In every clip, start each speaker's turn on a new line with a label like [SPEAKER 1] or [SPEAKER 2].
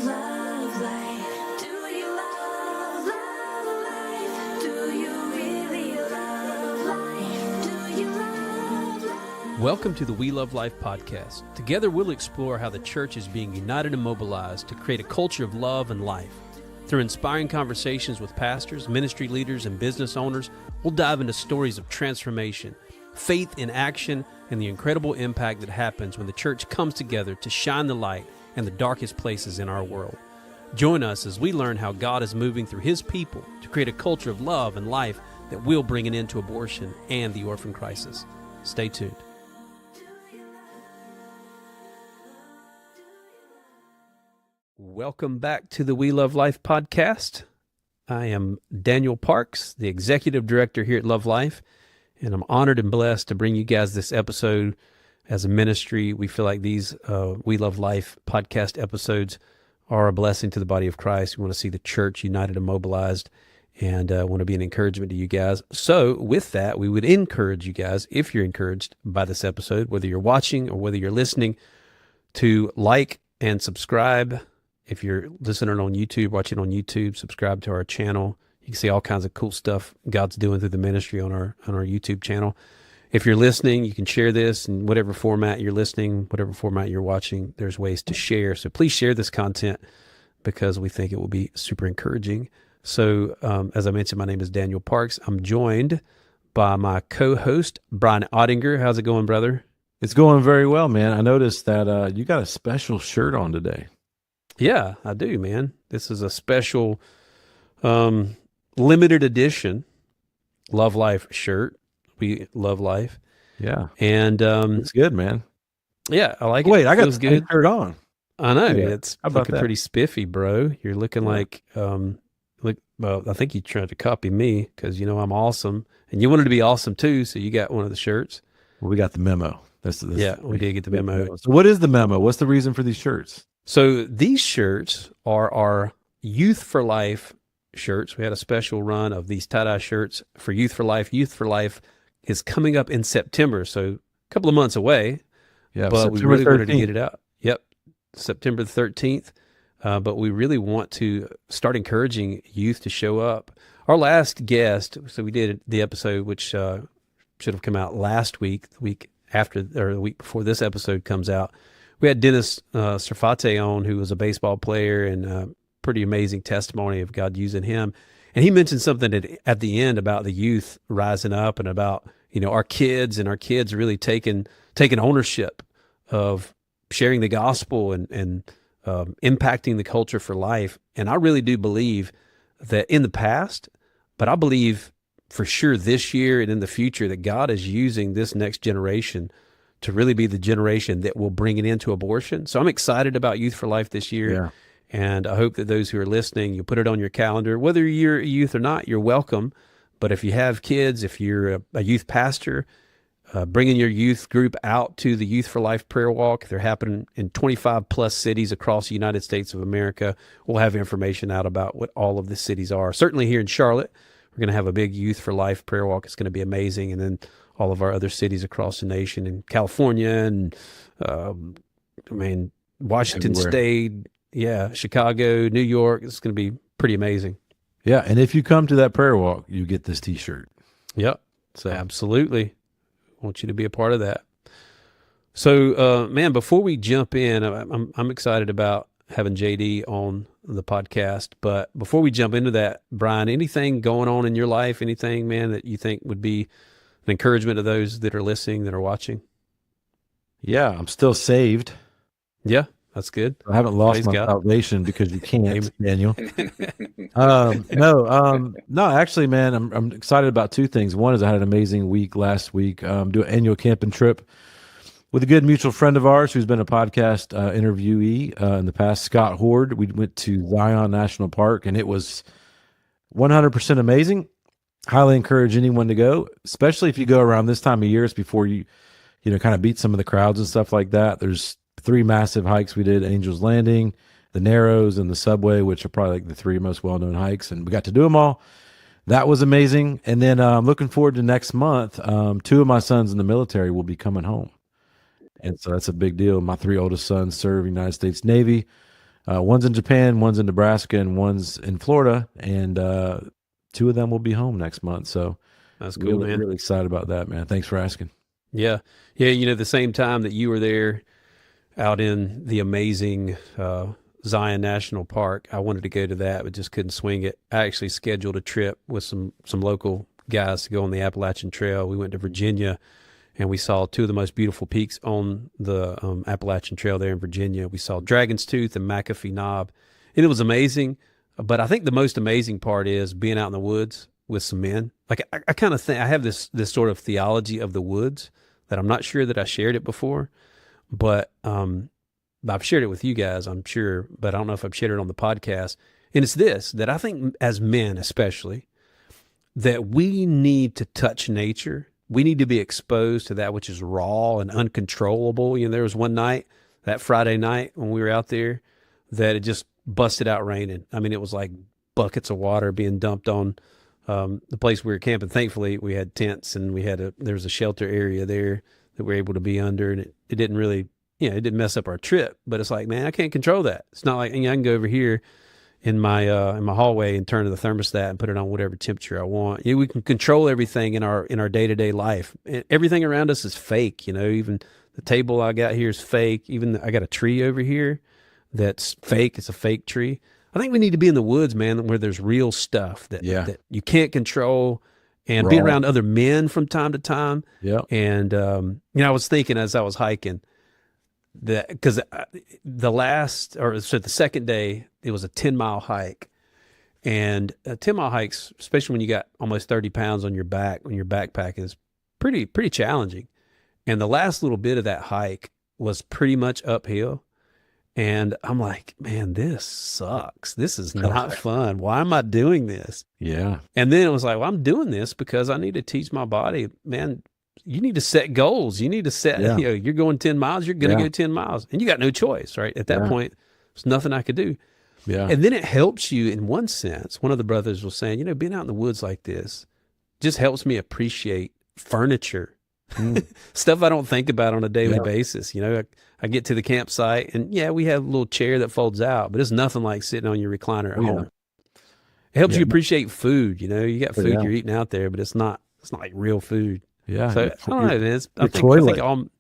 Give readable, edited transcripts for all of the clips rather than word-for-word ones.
[SPEAKER 1] love life? Do you love life? Do you really love life? Do you love life?
[SPEAKER 2] Welcome to the We Love Life podcast. Together we'll explore how the church is being united and mobilized to create a culture of love and life. Through inspiring conversations with pastors, ministry leaders, and business owners, we'll dive into stories of transformation, faith in action, and the incredible impact that happens when the church comes together to shine the light in the darkest places in our world. Join us as we learn how God is moving through His people to create a culture of love and life that will bring an end to abortion and the orphan crisis. Stay tuned. Welcome back to the We Love Life podcast. I am Daniel Parks, the executive director here at Love Life, and I'm honored and blessed to bring you guys this episode as a ministry. We feel like these We Love Life podcast episodes are a blessing to the body of Christ. We want to see the church united and mobilized, and want to be an encouragement to you guys. So with that, we would encourage you guys, if you're encouraged by this episode, whether you're watching or whether you're listening, to like and subscribe. If you're listening on YouTube, watching on YouTube, subscribe to our channel. You can see all kinds of cool stuff God's doing through the ministry on our YouTube channel. If you're listening, you can share this in whatever format you're listening, whatever format you're watching. There's ways to share. So please share this content because we think it will be super encouraging. So as I mentioned, my name is Daniel Parks. I'm joined by my co-host, Brian Ottinger. How's it going, brother?
[SPEAKER 3] It's going very well, man. I noticed that you got a special shirt on today.
[SPEAKER 2] Yeah, I do, man. This is a special limited edition Love Life shirt. We love life.
[SPEAKER 3] Yeah.
[SPEAKER 2] And
[SPEAKER 3] it's good, man.
[SPEAKER 2] Yeah, I like it.
[SPEAKER 3] Wait, I got
[SPEAKER 2] Feels
[SPEAKER 3] the
[SPEAKER 2] good.
[SPEAKER 3] shirt on.
[SPEAKER 2] I know.
[SPEAKER 3] Yeah.
[SPEAKER 2] It's
[SPEAKER 3] How about
[SPEAKER 2] looking
[SPEAKER 3] that?
[SPEAKER 2] pretty spiffy, bro. You're looking like well, I think you tried to copy me because you know I'm awesome. And you wanted to be awesome too, so you got one of the shirts.
[SPEAKER 3] Well, we got the memo.
[SPEAKER 2] Yeah, we did get the memo.
[SPEAKER 3] So what is the memo? What's the reason for these shirts?
[SPEAKER 2] So these shirts are our Youth for Life shirts. We had a special run of these tie-dye shirts for Youth for Life. Youth for Life is coming up in September, so a couple of months away.
[SPEAKER 3] Yeah,
[SPEAKER 2] But we
[SPEAKER 3] September
[SPEAKER 2] really wanted to
[SPEAKER 3] 13th.
[SPEAKER 2] get it out. Yep, September the 13th. But we really want to start encouraging youth to show up. Our last guest, so we did the episode, which should have come out last week, the week after, or the week before this episode comes out. We had Dennis Serfate on, who was a baseball player, and pretty amazing testimony of God using him. And he mentioned something at the end about the youth rising up and about, our kids really taking ownership of sharing the gospel and impacting the culture for life. And I really do believe that in the past, but I believe for sure this year and in the future that God is using this next generation to really be the generation that will bring it into abortion. So I'm excited about Youth for Life this year.
[SPEAKER 3] Yeah.
[SPEAKER 2] And I hope that those who are listening, you put it on your calendar. Whether you're a youth or not, you're welcome. But if you have kids, if you're a youth pastor, bringing your youth group out to the Youth for Life prayer walk. They're happening in 25 plus cities across the United States of America. We'll have information out about what all of the cities are. Certainly here in Charlotte, we're going to have a big Youth for Life prayer walk. It's going to be amazing. And then all of our other cities across the nation, in California and Washington
[SPEAKER 3] Everywhere.
[SPEAKER 2] State, Chicago, New York. It's going to be pretty amazing.
[SPEAKER 3] Yeah, and if you come to that prayer walk, you get this T-shirt.
[SPEAKER 2] Yep.
[SPEAKER 3] So
[SPEAKER 2] Absolutely. I want you to be a part of that. So, man, before we jump in, I'm excited about having JD on the podcast. But before we jump into that, Brian, anything going on in your life, anything, man, that you think would be an encouragement to those that are listening, that are watching?
[SPEAKER 3] yeah, I'm still saved.
[SPEAKER 2] Yeah, that's good.
[SPEAKER 3] I haven't lost
[SPEAKER 2] Praise
[SPEAKER 3] my
[SPEAKER 2] God.
[SPEAKER 3] salvation because you can't,
[SPEAKER 2] Amen.
[SPEAKER 3] Daniel. No, actually, man, I'm excited about two things. One is I had an amazing week last week. Do an annual camping trip with a good mutual friend of ours who's been a podcast interviewee in the past, Scott Horde. We went to Zion National Park, and it was 100% amazing. Highly encourage anyone to go, especially if you go around this time of year. It's before you kind of beat some of the crowds and stuff like that. There's 3 massive hikes we did: Angel's Landing, the Narrows, and the Subway, which are probably like the 3 most well-known hikes, and we got to do them all. That was amazing. And then I'm looking forward to next month. 2 of my sons in the military will be coming home, and so that's a big deal. My 3 oldest sons serve United States Navy. One's in Japan, one's in Nebraska, and one's in Florida. And two of them will be home next month. So
[SPEAKER 2] That's cool,
[SPEAKER 3] really,
[SPEAKER 2] man.
[SPEAKER 3] really excited about that, man. Thanks for asking.
[SPEAKER 2] Yeah. Yeah. The same time that you were there out in the amazing Zion National Park, I wanted to go to that, but just couldn't swing it. I actually scheduled a trip with some local guys to go on the Appalachian Trail. We went to Virginia, and we saw two of the most beautiful peaks on the Appalachian Trail there in Virginia. We saw Dragon's Tooth and McAfee Knob, and it was amazing. But I think the most amazing part is being out in the woods with some men. Like I kind of think I have this sort of theology of the woods that I'm not sure that I shared it before, but I've shared it with you guys, I'm sure, but I don't know if I've shared it on the podcast. And it's this, that I think as men especially, that we need to touch nature. We need to be exposed to that which is raw and uncontrollable. There was one night, that Friday night when we were out there, that it just busted out raining. I mean, it was like buckets of water being dumped on the place we were camping. Thankfully, we had tents and there was a shelter area there that we were able to be under, and it didn't really, it didn't mess up our trip. But it's like, man, I can't control that. It's not like I can go over here in my hallway and turn to the thermostat and put it on whatever temperature I want. We can control everything in our day-to-day life. Everything around us is fake. Even the table I got here is fake. Even I got a tree over here that's fake. It's a fake tree. I think we need to be in the woods, man, where there's real stuff that you can't control, and be around other men from time to time.
[SPEAKER 3] Yeah.
[SPEAKER 2] And I was thinking as I was hiking that, because the second day, it was a 10-mile hike, and 10-mile hikes, especially when you got almost 30 pounds on your back, when your backpack, is pretty challenging. And the last little bit of that hike was pretty much uphill. And I'm like, man, this sucks. This is not fun. Why am I doing this?
[SPEAKER 3] Yeah.
[SPEAKER 2] And then it was like, well, I'm doing this because I need to teach my body, man, you need to set goals. You need to set, you're going 10 miles, you're going to go 10 miles. And you got no choice, right? At that point, there's nothing I could do.
[SPEAKER 3] Yeah.
[SPEAKER 2] And then it helps you in one sense. One of the brothers was saying, being out in the woods like this just helps me appreciate furniture, stuff I don't think about on a daily basis. I get to the campsite and we have a little chair that folds out, but it's nothing like sitting on your recliner at home. It helps you appreciate food. You got food you're eating out there, but it's not like real food.
[SPEAKER 3] Yeah.
[SPEAKER 2] So I don't know, man. I think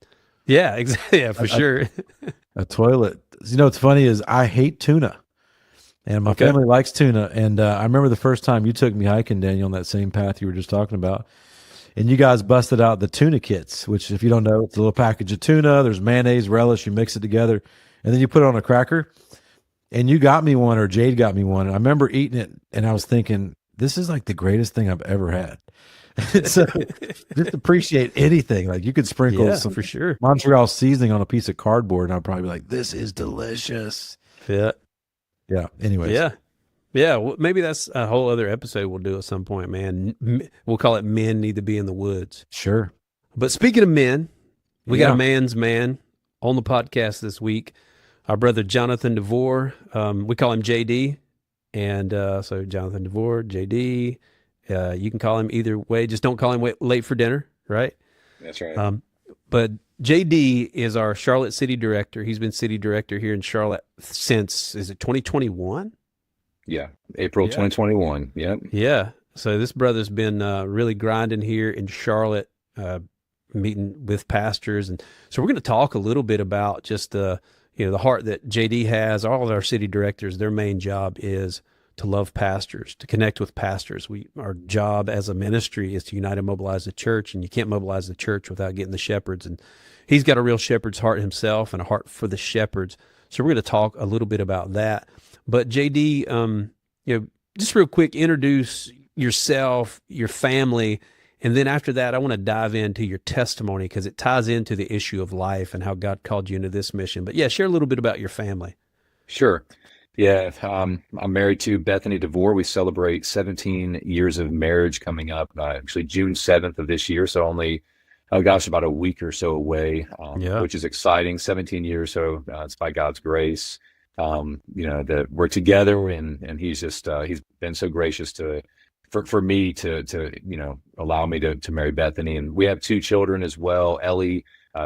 [SPEAKER 2] exactly. Yeah, for sure.
[SPEAKER 3] A toilet. What's funny is I hate tuna, and my family likes tuna. And I remember the first time you took me hiking, Daniel, on that same path you were just talking about. And you guys busted out the tuna kits, which, if you don't know, it's a little package of tuna. There's mayonnaise, relish. You mix it together, and then you put it on a cracker. And you got me one, or Jade got me one. And I remember eating it, and I was thinking, this is like the greatest thing I've ever had. So just appreciate anything. Like, you could sprinkle some
[SPEAKER 2] for sure
[SPEAKER 3] Montreal seasoning on a piece of cardboard, and I'd probably be like, this is delicious.
[SPEAKER 2] Yeah.
[SPEAKER 3] Yeah. Anyways.
[SPEAKER 2] Yeah. Yeah, well, maybe that's a whole other episode we'll do at some point, man. We'll call it Men Need to Be in the Woods.
[SPEAKER 3] Sure.
[SPEAKER 2] But speaking of men, we got a man's man on the podcast this week. Our brother Jonathan Devore. We call him JD. And so Jonathan Devore, JD. You can call him either way. Just don't call him late for dinner, right?
[SPEAKER 4] That's right.
[SPEAKER 2] But JD is our Charlotte city director. He's been city director here in Charlotte since, is it 2021?
[SPEAKER 4] Yeah, April 2021. Yep.
[SPEAKER 2] Yeah. So this brother's been really grinding here in Charlotte, meeting with pastors, and so we're going to talk a little bit about just the heart that JD has. All of our city directors, their main job is to love pastors, to connect with pastors. Our job as a ministry is to unite and mobilize the church, and you can't mobilize the church without getting the shepherds. And he's got a real shepherd's heart himself and a heart for the shepherds. So we're going to talk a little bit about that. But JD, just real quick, introduce yourself, your family, and then after that, I want to dive into your testimony because it ties into the issue of life and how God called you into this mission. But share a little bit about your family.
[SPEAKER 4] Sure. Yeah, I'm married to Bethany Devore. We celebrate 17 years of marriage coming up, actually June 7th of this year. So only, about a week or so away, which is exciting. 17 years, so it's by God's grace. That we're together, and he's just he's been so gracious for me to allow me to marry Bethany. And we have two children as well. Ellie,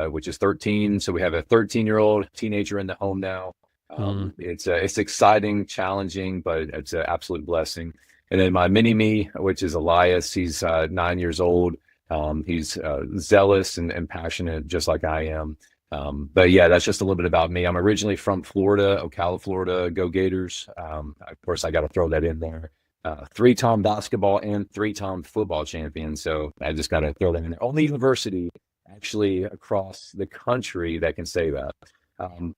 [SPEAKER 4] which is 13, so we have a 13-year-old teenager in the home now, It's exciting, challenging, but it's an absolute blessing. And then my mini me, which is Elias, he's 9 years old. He's zealous and passionate, just like I am. But yeah, that's just a little bit about me. I'm originally from Florida, Ocala, Florida. Go Gators! Of course, I got to throw that in there. Three-time basketball and three-time football champion. So I just got to throw that in there. Only university actually across the country that can say that.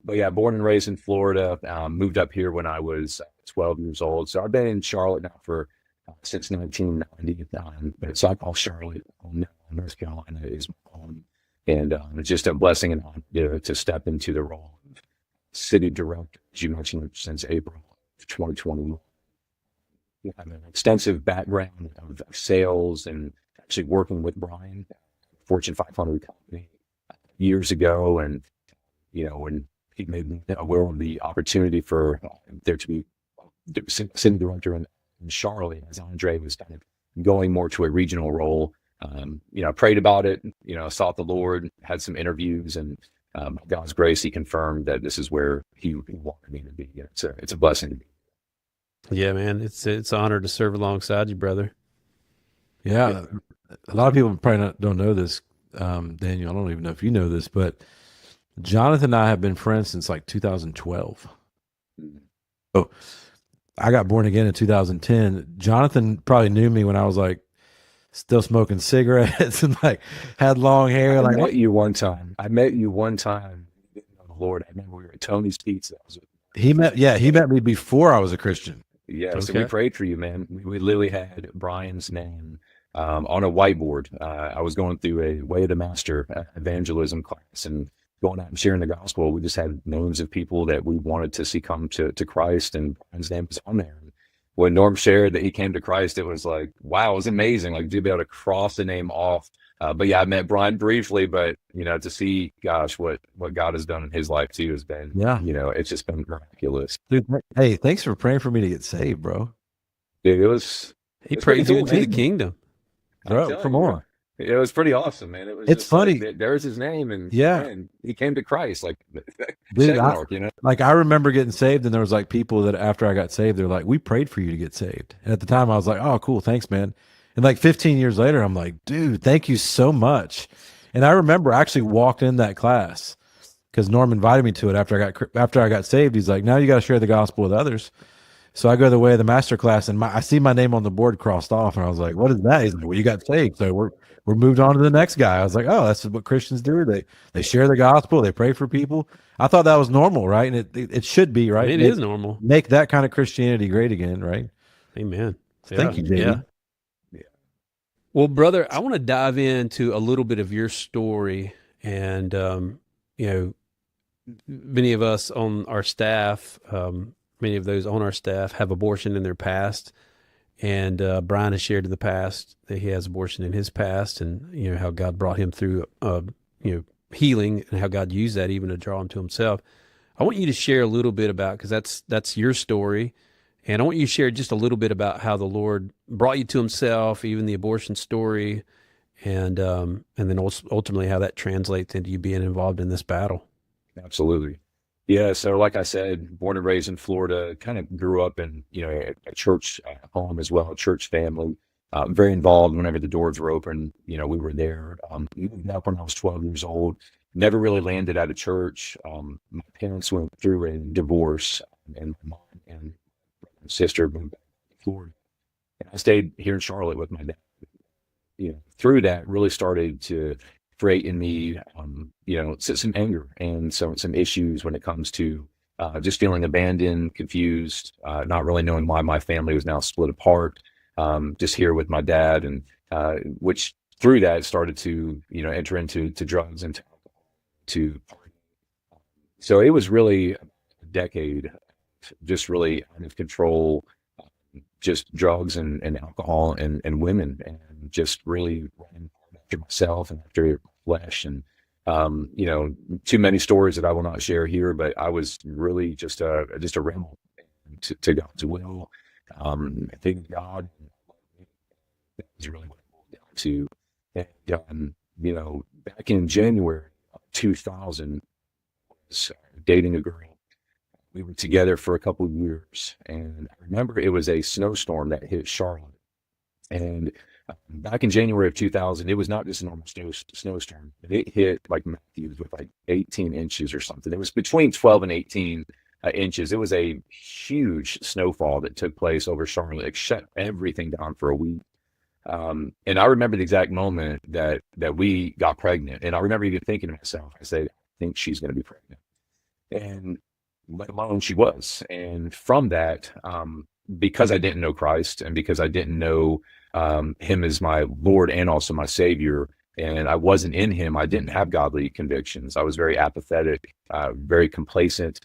[SPEAKER 4] But yeah, born and raised in Florida, moved up here when I was 12 years old. So I've been in Charlotte now for since 1990. But so I call Charlotte, North Carolina, is my home. And it's just a blessing and honor to step into the role of city director, as you mentioned, since April of 2021. I have an extensive background of sales and actually working with Brian, Fortune 500 company, years ago. And when he made me aware of the opportunity for there to be city director in Charlotte, as Andre was kind of going more to a regional role. I prayed about it, sought the Lord, had some interviews, and by God's grace, he confirmed that this is where he wanted me to be. It's a blessing to be.
[SPEAKER 2] Yeah, man, it's an honor to serve alongside you, brother.
[SPEAKER 3] Yeah, a lot of people probably don't know this, Daniel. I don't even know if you know this, but Jonathan and I have been friends since like 2012. So I got born again in 2010. Jonathan probably knew me when I was like still smoking cigarettes and like had long hair.
[SPEAKER 4] I met you one time. Lord, I remember we were at Tony's Pizza.
[SPEAKER 3] He met me before I was a Christian.
[SPEAKER 4] Yeah,
[SPEAKER 2] Okay.
[SPEAKER 4] so we prayed for you, man. We literally had Brian's name on a whiteboard. I was going through a Way of the Master evangelism class and going out and sharing the gospel. We just had names of people that we wanted to see come to Christ, and Brian's name was on there. And when Norm shared that he came to Christ, it was like, wow, it was amazing. Like, to be able to cross the name off. But yeah, I met Brian briefly, but to see, gosh, what God has done in his life too has been, it's just been miraculous.
[SPEAKER 3] Dude, hey, thanks for praying for me to get saved, bro.
[SPEAKER 4] Dude, it was.
[SPEAKER 2] He
[SPEAKER 4] It's
[SPEAKER 2] praised
[SPEAKER 4] pretty
[SPEAKER 2] you
[SPEAKER 4] cool,
[SPEAKER 2] into the
[SPEAKER 4] man.
[SPEAKER 2] kingdom.
[SPEAKER 3] Bro, come on.
[SPEAKER 4] It was pretty awesome, man. It was.
[SPEAKER 3] It's
[SPEAKER 4] just like,
[SPEAKER 3] funny.
[SPEAKER 4] there's his name, and
[SPEAKER 3] Yeah.
[SPEAKER 4] man, he came to Christ, like
[SPEAKER 3] Dude,
[SPEAKER 4] check mark,
[SPEAKER 3] Like, I remember getting saved, and there was like people that after I got saved, they're like, we prayed for you to get saved. And at the time I was like, oh, cool. Thanks, man. And like 15 years later, I'm like, dude, thank you so much. And I remember I actually walked in that class because Norm invited me to it after I got saved. He's like, now you got to share the gospel with others. So I go the way of the master class, and I see my name on the board crossed off, and I was like, what is that? He's like, well, you got saved. So we're moved on to the next guy. I was like, oh, that's what Christians do. They share the gospel. They pray for people. I thought that was normal, right? And it should be, right?
[SPEAKER 2] It is normal.
[SPEAKER 3] Make that kind of Christianity great again, right?
[SPEAKER 2] Amen.
[SPEAKER 3] Thank you, JD.
[SPEAKER 2] Yeah. Well, brother, I want to dive into a little bit of your story. And, many of us on our staff, many of those on our staff have abortion in their past. And Brian has shared in the past that he has abortion in his past, and, how God brought him through, healing, and how God used that even to draw him to himself. I want you to share a little bit about, because that's your story. And I want you to share just a little bit about how the Lord brought you to himself, even the abortion story, and then ultimately how that translates into you being involved in this battle.
[SPEAKER 4] Absolutely. Yeah. So like I said, born and raised in Florida, kind of grew up in, a church home as well, a church family, very involved whenever the doors were open. We were there. Even up when I was 12 years old, never really landed at a church. My parents went through a divorce, and my mom and sister moved back to Florida. And I stayed here in Charlotte with my dad. Through that really started to create in me, some anger and some issues when it comes to just feeling abandoned, confused, not really knowing why my family was now split apart. Just here with my dad, and which through that started to enter into drugs and to partying. So it was really a decade, just really out of control, just drugs and alcohol and women, and just really running after myself and after flesh, and too many stories that I will not share here, but I was really just a rebel to God's will. I think God is really what it boiled down to. And back in January of 2000, I was dating a girl. We were together for a couple of years, and I remember it was a snowstorm that hit Charlotte. And back in January of 2000, it was not just a normal snowstorm, but it hit like Matthews with like 18 inches or something. It was between 12 and 18 inches. It was a huge snowfall that took place over Charlotte. It shut everything down for a week. And I remember the exact moment that we got pregnant. And I remember even thinking to myself, I said, I think she's going to be pregnant. And let alone she was. And from that, because I didn't know Christ and because I didn't know him as my Lord and also my Savior, and I wasn't in him, I didn't have godly convictions. I was very apathetic, very complacent,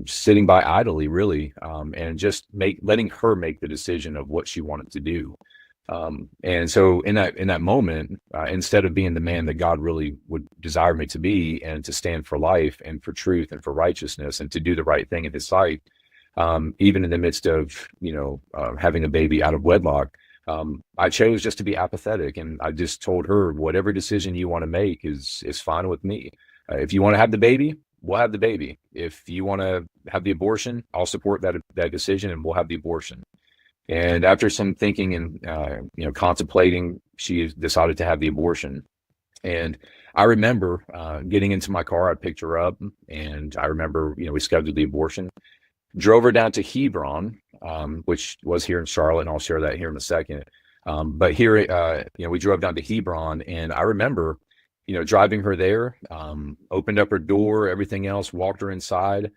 [SPEAKER 4] sitting by idly, really, and just letting her make the decision of what she wanted to do. And so in that moment, instead of being the man that God really would desire me to be and to stand for life and for truth and for righteousness and to do the right thing in his sight, even in the midst of, having a baby out of wedlock, I chose just to be apathetic. And I just told her, whatever decision you want to make is fine with me. If you want to have the baby, we'll have the baby. If you want to have the abortion, I'll support that decision and we'll have the abortion. And after some thinking and contemplating, she decided to have the abortion. And I remember getting into my car. I picked her up, and I remember we scheduled the abortion, drove her down to Hebron, which was here in Charlotte, and I'll share that here in a second. But here, we drove down to Hebron, and I remember driving her there, opened up her door, everything else, walked her inside.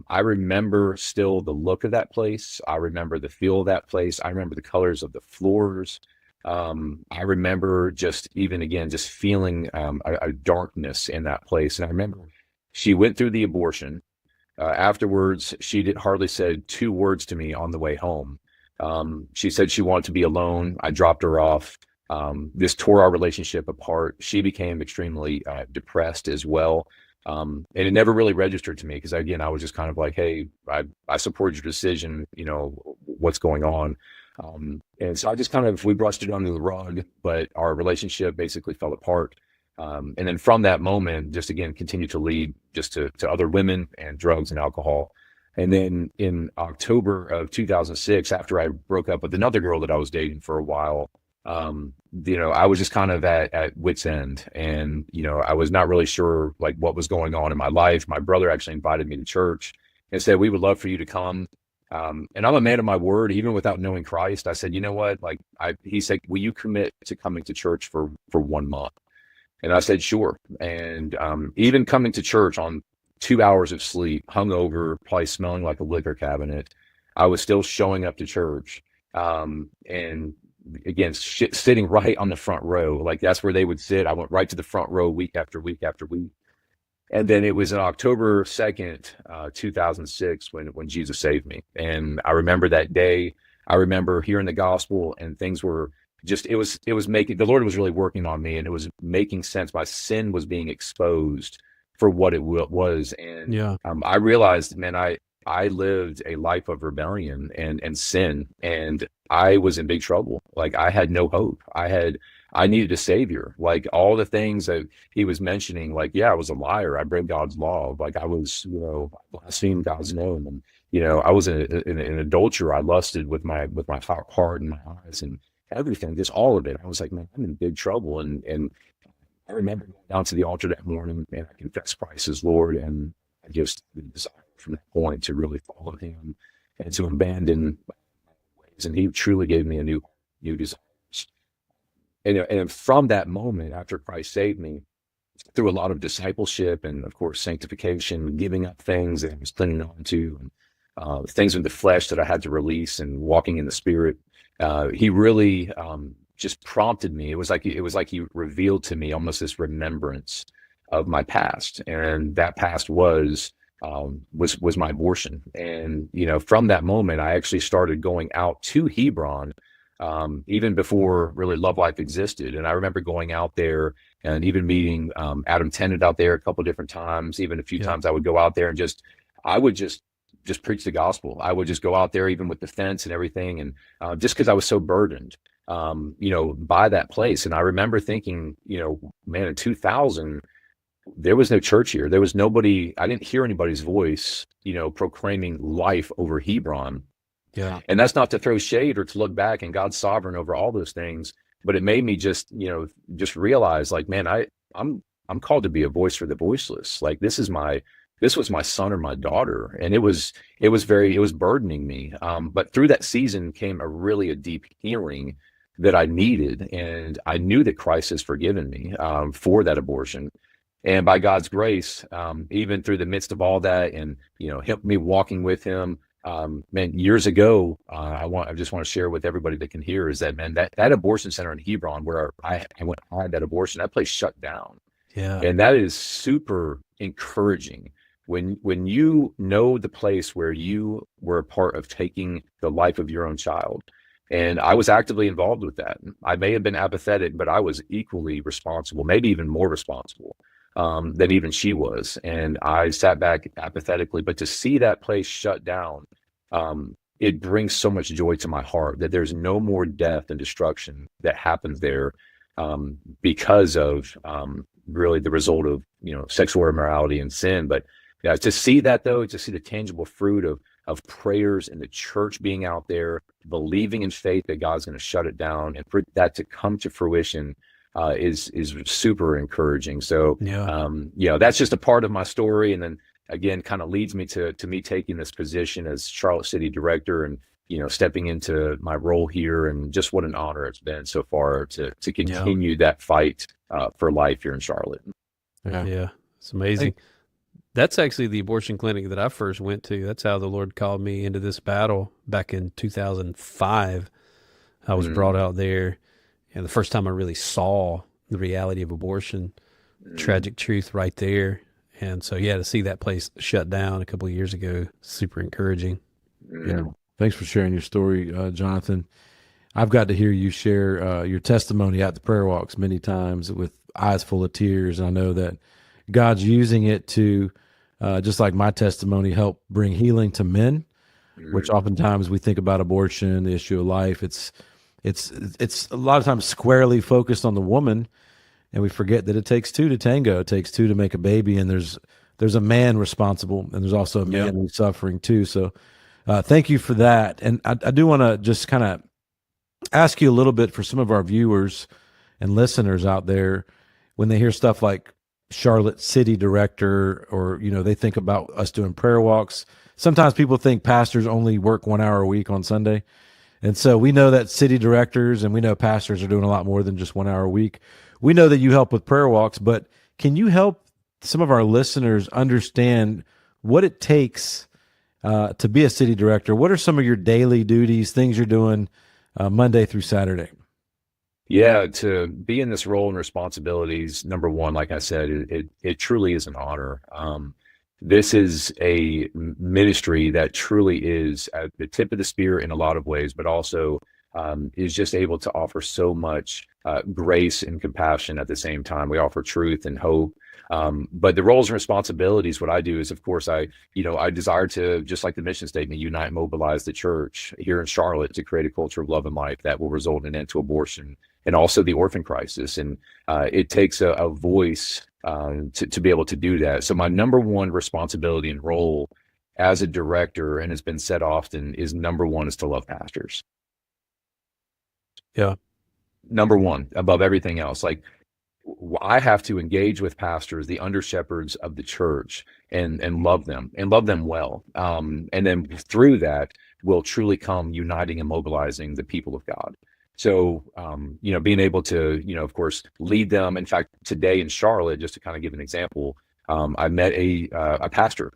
[SPEAKER 4] I remember still the look of that place. I remember the feel of that place. I remember the colors of the floors. I remember just feeling a darkness in that place. And I remember she went through the abortion. Afterwards, she hardly said two words to me on the way home. She said she wanted to be alone. I dropped her off. This tore our relationship apart. She became extremely depressed as well. And it never really registered to me because, again, I was just kind of like, hey, I support your decision, what's going on. And so we brushed it under the rug, but our relationship basically fell apart. And then from that moment, just again, continued to lead just to other women and drugs and alcohol. And then in October of 2006, after I broke up with another girl that I was dating for a while, I was just kind of at wit's end, and, I was not really sure like what was going on in my life. My brother actually invited me to church and said, we would love for you to come. And I'm a man of my word, even without knowing Christ. I said, you know what? He said, will you commit to coming to church for 1 month? And I said, sure. And, even coming to church on 2 hours of sleep, hungover, probably smelling like a liquor cabinet, I was still showing up to church. And again, sitting right on the front row, like that's where they would sit. I went right to the front row week after week after week. And then it was on October 2nd, 2006 when Jesus saved me. And I remember that day. I remember hearing the gospel, and things were just, it was making, the Lord was really working on me, and it was making sense. My sin was being exposed for what it was. And
[SPEAKER 2] Yeah.
[SPEAKER 4] I realized, man, I lived a life of rebellion and sin, and I was in big trouble. Like I had no hope. I needed a savior. Like all the things that he was mentioning, like, yeah, I was a liar. I broke God's law. Like I was, blasphemed God's name. And, I was an adulterer. I lusted with my heart and my eyes and everything, just all of it. I was like, man, I'm in big trouble. And I remember going down to the altar that morning, and I confessed Christ as Lord. And I just decided from that point to really follow him and to abandon my ways. And he truly gave me a new desires. And from that moment, after Christ saved me, through a lot of discipleship and, of course, sanctification, giving up things that I was clinging on to, and things in the flesh that I had to release, and walking in the Spirit, he really just prompted me. It was like he revealed to me almost this remembrance of my past, and that past was my abortion. And from that moment, I actually started going out to Hebron. Even before really Love Life existed. And I remember going out there and even meeting Adam Tennant out there a couple of different times. Even a few times I would go out there and I would just preach the gospel. I would just go out there even with the fence and everything. And just because I was so burdened, by that place. And I remember thinking, man, in 2000, there was no church here. There was nobody. I didn't hear anybody's voice, proclaiming life over Hebron.
[SPEAKER 2] Yeah.
[SPEAKER 4] And that's not to throw shade or to look back, and God's sovereign over all those things. But it made me just realize, like, man, I'm called to be a voice for the voiceless. Like, this was my son or my daughter. And it was burdening me. But through that season came a deep healing that I needed. And I knew that Christ has forgiven me, for that abortion. And by God's grace, even through the midst of all that, and help me walking with Him, man, years ago, I just want to share with everybody that can hear, is that, man, that abortion center in Hebron where I had that abortion, that place shut down,
[SPEAKER 2] Yeah.
[SPEAKER 4] and that is super encouraging when you know the place where you were a part of taking the life of your own child. And I was actively involved with that. I may have been apathetic, but I was equally responsible, maybe even more responsible, than even she was. And I sat back apathetically, but to see that place shut down, it brings so much joy to my heart that there's no more death and destruction that happens there, because of, really the result of, sexual immorality and sin. But yeah, to see that, though, to see the tangible fruit of prayers and the church being out there, believing in faith that God's going to shut it down, and for that to come to fruition, is super encouraging. So, that's just a part of my story. And then again, kind of leads me to me taking this position as Charlotte City Director, and stepping into my role here. And just what an honor it's been so far to continue that fight, for life here in Charlotte.
[SPEAKER 2] Yeah. It's amazing. That's actually the abortion clinic that I first went to. That's how the Lord called me into this battle back in 2005. I was brought out there, and the first time I really saw the reality of abortion, tragic truth right there. And so, to see that place shut down a couple of years ago, super encouraging.
[SPEAKER 3] Yeah. Thanks for sharing your story, Jonathan. I've got to hear you share your testimony at the prayer walks many times with eyes full of tears. And I know that God's using it to, just like my testimony, help bring healing to men, which oftentimes we think about abortion, the issue of life. It's a lot of times squarely focused on the woman, and we forget that it takes two to tango. It takes two to make a baby, and there's a man responsible, and there's also a man who's suffering too. So thank you for that. And I do want to just kind of ask you a little bit, for some of our viewers and listeners out there, when they hear stuff like Charlotte City Director, or they think about us doing prayer walks. Sometimes people think pastors only work 1 hour a week on Sunday. And so we know that city directors, and we know pastors are doing a lot more than just 1 hour a week. We know that you help with prayer walks, but can you help some of our listeners understand what it takes to be a city director? What are some of your daily duties, things you're doing Monday through Saturday?
[SPEAKER 4] Yeah, to be in this role and responsibilities, number one, like I said, it truly is an honor. This is a ministry that truly is at the tip of the spear in a lot of ways, but also is just able to offer so much grace and compassion at the same time. We offer truth and hope. But the roles and responsibilities, what I do is, of course, I desire to, just like the mission statement, unite, mobilize the church here in Charlotte to create a culture of love and life that will result in an end to abortion and also the orphan crisis. And it takes a voice to be able to do that. So my number one responsibility and role as a director, and it's been said often, is number one is to love pastors.
[SPEAKER 2] Yeah.
[SPEAKER 4] Number one, above everything else. Like, I have to engage with pastors, the under shepherds of the church, and love them well. And then through that will truly come uniting and mobilizing the people of God. So, being able to, of course, lead them. In fact, today in Charlotte, just to kind of give an example, I met a pastor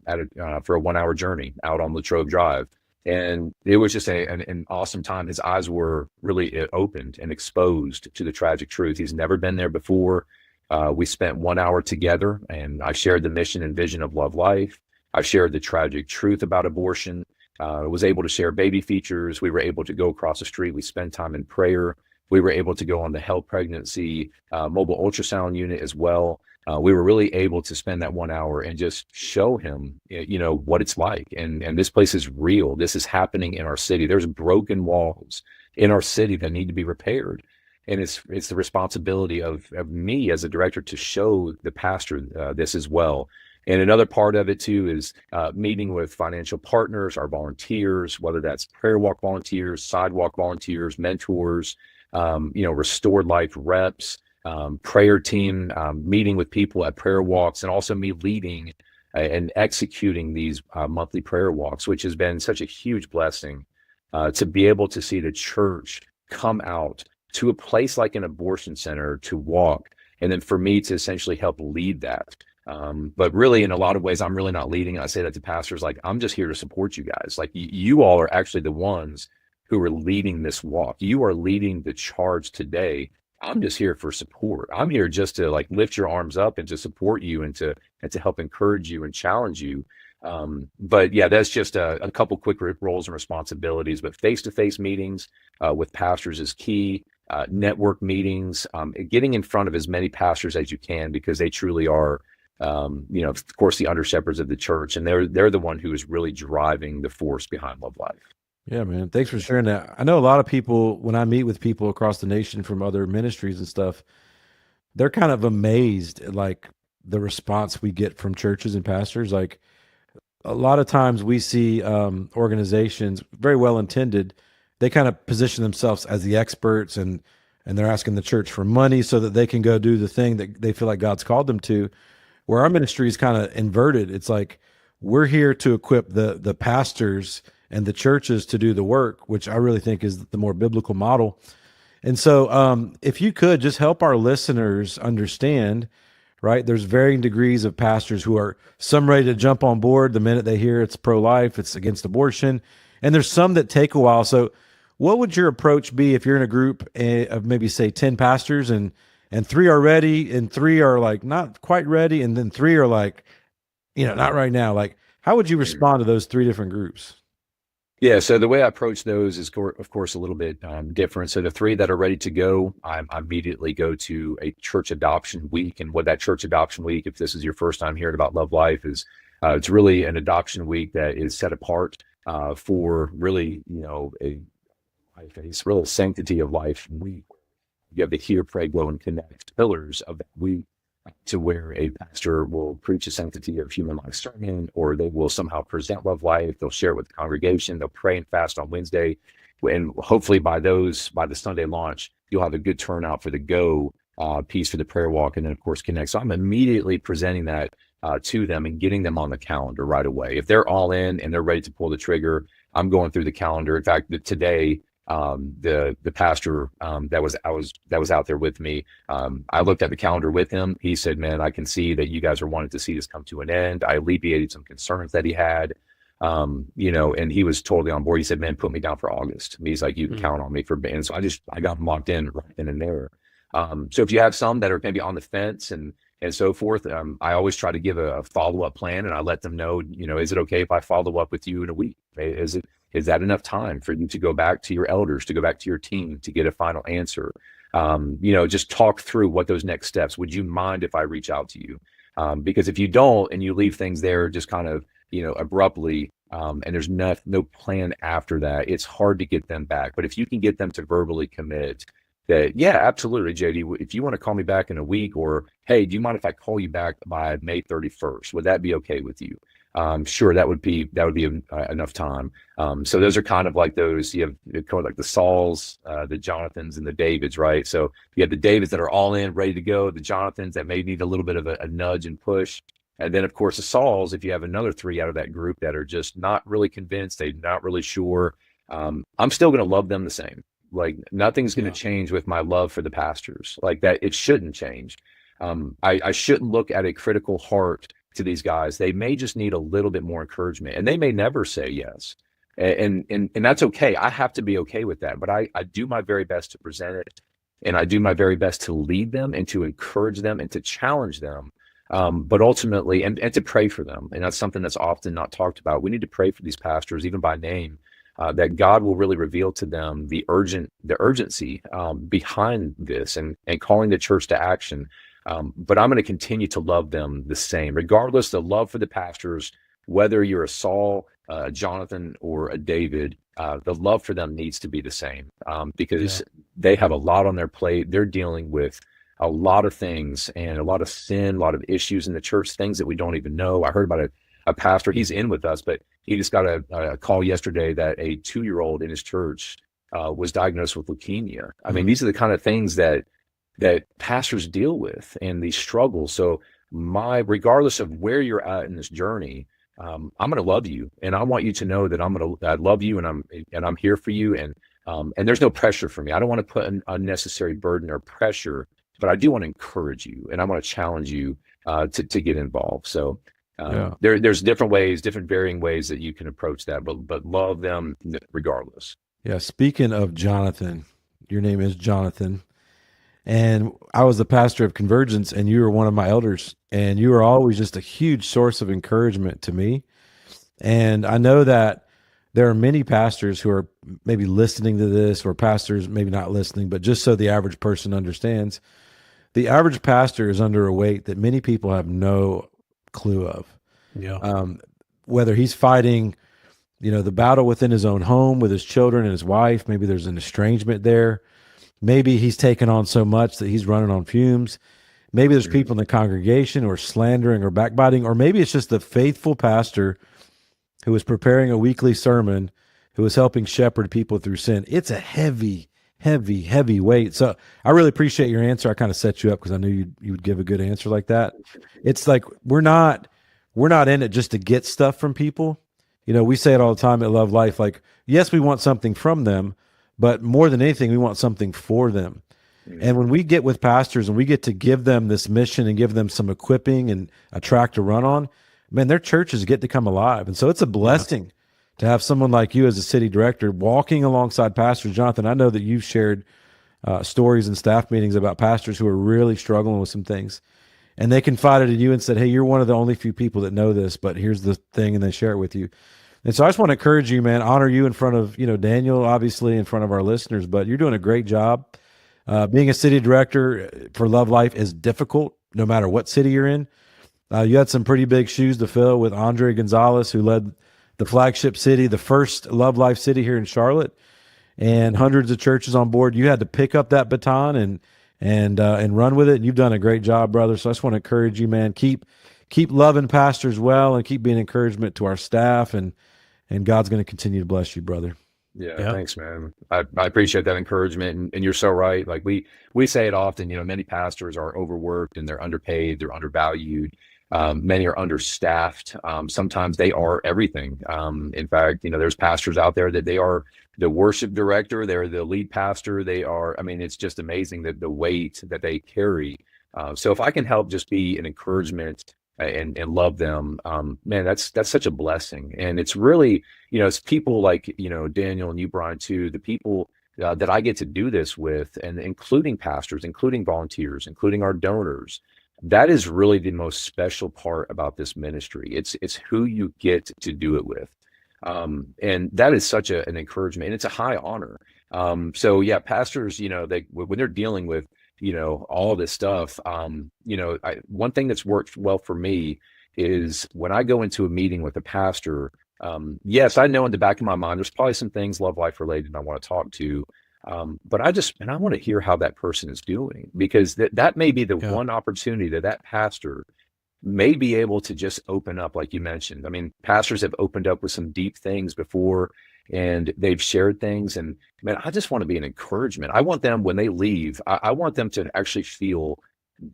[SPEAKER 4] for a 1 hour journey out on Latrobe Drive. And it was just an awesome time. His eyes were really opened and exposed to the tragic truth. He's never been there before. We spent 1 hour together, and I shared the mission and vision of Love Life. I shared the tragic truth about abortion. Was able to share baby features. We were able to go across the street. We spent time in prayer. We were able to go on the health pregnancy mobile ultrasound unit as well. We were really able to spend that 1 hour and just show him, what it's like. And this place is real. This is happening in our city. There's broken walls in our city that need to be repaired. And it's the responsibility of me as a director to show the pastor this as well. And another part of it too is meeting with financial partners, our volunteers, whether that's prayer walk volunteers, sidewalk volunteers, mentors, restored life reps, prayer team, meeting with people at prayer walks, and also me leading and executing these monthly prayer walks, which has been such a huge blessing to be able to see the church come out to a place like an abortion center to walk, and then for me to essentially help lead that. But really, in a lot of ways, I'm really not leading. I say that to pastors, like, I'm just here to support you guys. Like, you all are actually the ones who are leading this walk. You are leading the charge today. I'm just here for support. I'm here just to like lift your arms up and to support you and to help encourage you and challenge you. But yeah, that's just a couple quick roles and responsibilities. But face-to-face meetings with pastors is key. Network meetings, getting in front of as many pastors as you can, because they truly are, of course, the under shepherds of the church, and they're the one who is really driving the force behind Love Life.
[SPEAKER 3] Yeah, man. Thanks for sharing that. I know a lot of people, when I meet with people across the nation from other ministries and stuff, they're kind of amazed at like the response we get from churches and pastors. Like, a lot of times we see organizations, very well intended, they kind of position themselves as the experts, and they're asking the church for money so that they can go do the thing that they feel like God's called them to. Where our ministry is kind of inverted. It's like, we're here to equip the pastors and the churches to do the work, which I really think is the more biblical model. And so if you could just help our listeners understand, right, there's varying degrees of pastors who are some ready to jump on board the minute they hear it's pro-life, it's against abortion, and there's some that take a while. So what would your approach be if you're in a group of maybe, say, 10 pastors, and 3 are ready and 3 are like not quite ready, and then 3 are like, not right now? Like, how would you respond to those 3 different groups?
[SPEAKER 4] Yeah, so the way I approach those is, of course, a little bit different. So the 3 that are ready to go, I immediately go to a church adoption week. And what that church adoption week, if this is your first time hearing about Love Life, is it's really an adoption week that is set apart for really, it's really a sanctity of life week. You have the Hear, Pray, Glow, and Connect pillars of that week, to where a pastor will preach a sanctity of human life sermon, or they will somehow present Love Life. They'll share it with the congregation. They'll pray and fast on Wednesday. And hopefully by the Sunday launch, you'll have a good turnout for the go piece for the prayer walk, and then of course Connect. So I'm immediately presenting that to them and getting them on the calendar right away. If they're all in and they're ready to pull the trigger, I'm going through the calendar. In fact, today, the pastor that was out there with me, I looked at the calendar with him. He said, "Man, I can see that you guys are wanting to see this come to an end." I alleviated some concerns that he had, and he was totally on board. He said, "Man, put me down for August." He's like, "You can count on me for," and so I got him locked in right then and there. So if you have some that are maybe on the fence and so forth, I always try to give a follow-up plan, and I let them know, is it okay if I follow up with you in a week? Is that enough time for you to go back to your elders, to go back to your team, to get a final answer? Just talk through what those next steps. Would you mind if I reach out to you? Because if you don't, and you leave things there just kind of, abruptly, and there's no plan after that, it's hard to get them back. But if you can get them to verbally commit that, yeah, absolutely, JD, if you want to call me back in a week, or, hey, do you mind if I call you back by May 31st? Would that be okay with you? Sure, that would be enough time. So those are kind of like those, you have kind of like the Sauls, the Jonathans, and the Davids, right? So you have the Davids that are all in, ready to go, the Jonathans that may need a little bit of a nudge and push. And then, of course, the Sauls, if you have another 3 out of that group that are just not really convinced, they're not really sure, I'm still going to love them the same. Like, nothing's going to change with my love for the pastors. Like that, it shouldn't change. I shouldn't look at a critical heart to these guys. They may just need a little bit more encouragement, and they may never say yes. And that's okay. I have to be okay with that. But I do my very best to present it, and I do my very best to lead them and to encourage them and to challenge them. But ultimately, and to pray for them. And that's something that's often not talked about. We need to pray for these pastors, even by name, that God will really reveal to them the urgency behind this and calling the church to action. But I'm going to continue to love them the same, regardless of the love for the pastors, whether you're a Saul, a Jonathan, or a David. The love for them needs to be the same, because they have a lot on their plate. They're dealing with a lot of things and a lot of sin, a lot of issues in the church, things that we don't even know. I heard about a pastor, he's in with us, but he just got a call yesterday that a 2-year-old in his church was diagnosed with leukemia. I mean, these are the kind of things that pastors deal with and these struggles. So regardless of where you're at in this journey, I'm going to love you, and I want you to know that I love you, and I'm here for you, and there's no pressure for me. I don't want to put an unnecessary burden or pressure, but I do want to encourage you, and I want to challenge you to get involved. So there's different ways, different varying ways that you can approach that, but love them regardless.
[SPEAKER 3] Yeah. Speaking of Jonathan, your name is Jonathan. And I was the pastor of Convergence, and you were one of my elders, and you were always just a huge source of encouragement to me. And I know that there are many pastors who are maybe listening to this, or pastors maybe not listening, but just so the average person understands, the average pastor is under a weight that many people have no clue of.
[SPEAKER 2] Yeah.
[SPEAKER 3] Whether he's fighting, the battle within his own home with his children and his wife, maybe there's an estrangement there. Maybe he's taken on so much that he's running on fumes. Maybe there's people in the congregation who are slandering or backbiting, or maybe it's just the faithful pastor who is preparing a weekly sermon, who is helping shepherd people through sin. It's a heavy, heavy, heavy weight. So I really appreciate your answer. I kind of set you up because I knew you would give a good answer like that. It's like we're not in it just to get stuff from people. We say it all the time at Love Life, like, yes, we want something from them, but more than anything, we want something for them. And when we get with pastors and we get to give them this mission and give them some equipping and a track to run on, man, their churches get to come alive. And so it's a blessing to have someone like you as a city director walking alongside pastors. Jonathan, I know that you've shared stories and staff meetings about pastors who are really struggling with some things. And they confided in you and said, hey, you're one of the only few people that know this, but here's the thing, and they share it with you. And so I just want to encourage you, man, honor you in front of, Daniel, obviously in front of our listeners, but you're doing a great job. Being a city director for Love Life is difficult, no matter what city you're in. You had some pretty big shoes to fill with Andre Gonzalez, who led the flagship city, the first Love Life city here in Charlotte, and hundreds of churches on board. You had to pick up that baton and run with it. And you've done a great job, brother. So I just want to encourage you, man, keep loving pastors well, and keep being encouragement to our staff, and God's going to continue to bless you, brother.
[SPEAKER 4] Yeah, thanks, man. I appreciate that encouragement, and you're so right. Like we say it often, many pastors are overworked and they're underpaid, they're undervalued. Many are understaffed. Sometimes they are everything. In fact, there's pastors out there that they are the worship director, they're the lead pastor, they are, it's just amazing that the weight that they carry. So if I can help just be an encouragement and love them, man, that's such a blessing. And it's really, it's people like, Daniel and you, Brian, too, the people that I get to do this with, and including pastors, including volunteers, including our donors. That is really the most special part about this ministry. It's who you get to do it with. And that is such an encouragement, and it's a high honor. So yeah, pastors, when they're dealing with, all this stuff, one thing that's worked well for me is when I go into a meeting with a pastor, yes, I know in the back of my mind, there's probably some things Love Life related I want to talk to. But I want to hear how that person is doing, because that may be the one opportunity that pastor may be able to just open up, like you mentioned. Pastors have opened up with some deep things before, and they've shared things. And man, I just want to be an encouragement. I want them, when they leave, I want them to actually feel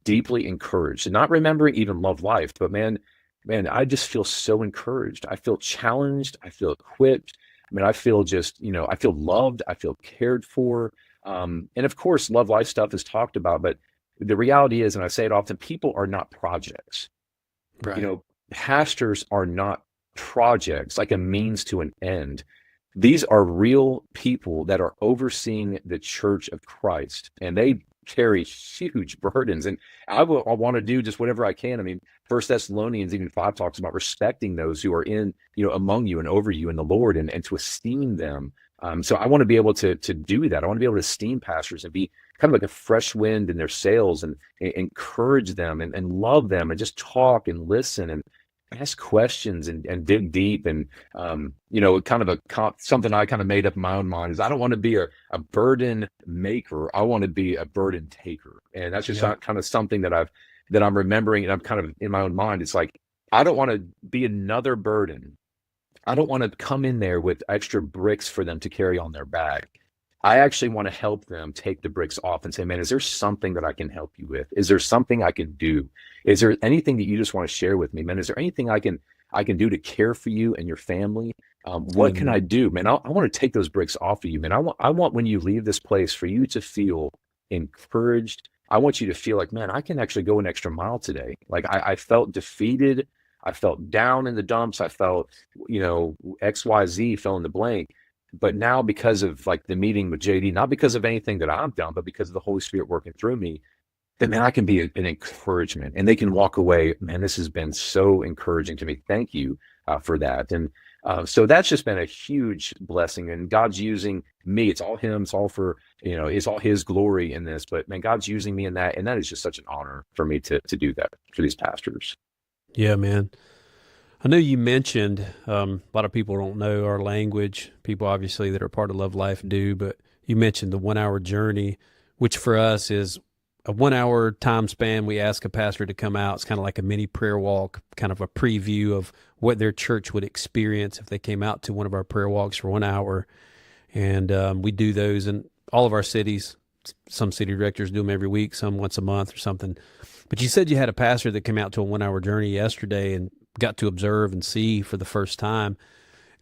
[SPEAKER 4] deeply encouraged, and not remembering even Love Life, but man, I just feel so encouraged. I feel challenged. I feel equipped. I feel just, I feel loved. I feel cared for. And of course, Love Life stuff is talked about, but the reality is, and I say it often, people are not projects.
[SPEAKER 2] Right.
[SPEAKER 4] Pastors are not projects, like a means to an end. These are real people that are overseeing the church of Christ, and they carry huge burdens. And I want to do just whatever I can. First Thessalonians even 5 talks about respecting those who are in, among you and over you in the Lord, and to esteem them. So I want to be able to do that. I want to be able to esteem pastors and be kind of like a fresh wind in their sails, and encourage them and love them, and just talk and listen. ask questions and dig deep. And, kind of something I kind of made up in my own mind is I don't want to be a burden maker. I want to be a burden taker. And that's just
[SPEAKER 2] Yeah.
[SPEAKER 4] kind of something that I'm remembering. And I'm kind of in my own mind. It's like, I don't want to be another burden. I don't want to come in there with extra bricks for them to carry on their back. I actually want to help them take the bricks off and say, man, is there something that I can help you with? Is there something I can do? Is there anything that you just want to share with me, man? Is there anything I can do to care for you and your family? What can I do, man? I want to take those bricks off of you, man. I want when you leave this place for you to feel encouraged. I want you to feel like, man, I can actually go an extra mile today. Like I felt defeated. I felt down in the dumps. I felt, XYZ, fill in the blank. But now, because of like the meeting with JD, not because of anything that I've done, but because of the Holy Spirit working through me, that, man, I can be an encouragement, and they can walk away. Man, this has been so encouraging to me. Thank you for that. And so that's just been a huge blessing. And God's using me. It's all Him. It's all for, it's all His glory in this. But man, God's using me in that. And that is just such an honor for me to do that for these pastors.
[SPEAKER 2] Yeah, man. I know you mentioned a lot of people don't know our language. People obviously that are part of Love Life do, but you mentioned the 1 hour journey, which for us is a 1 hour time span. We ask a pastor to come out. It's kind of like a mini prayer walk, kind of a preview of what their church would experience if they came out to one of our prayer walks for 1 hour. And we do those in all of our cities. Some city directors do them every week, some once a month or something. But you said you had a pastor that came out to a 1 hour journey yesterday and got to observe and see for the first time,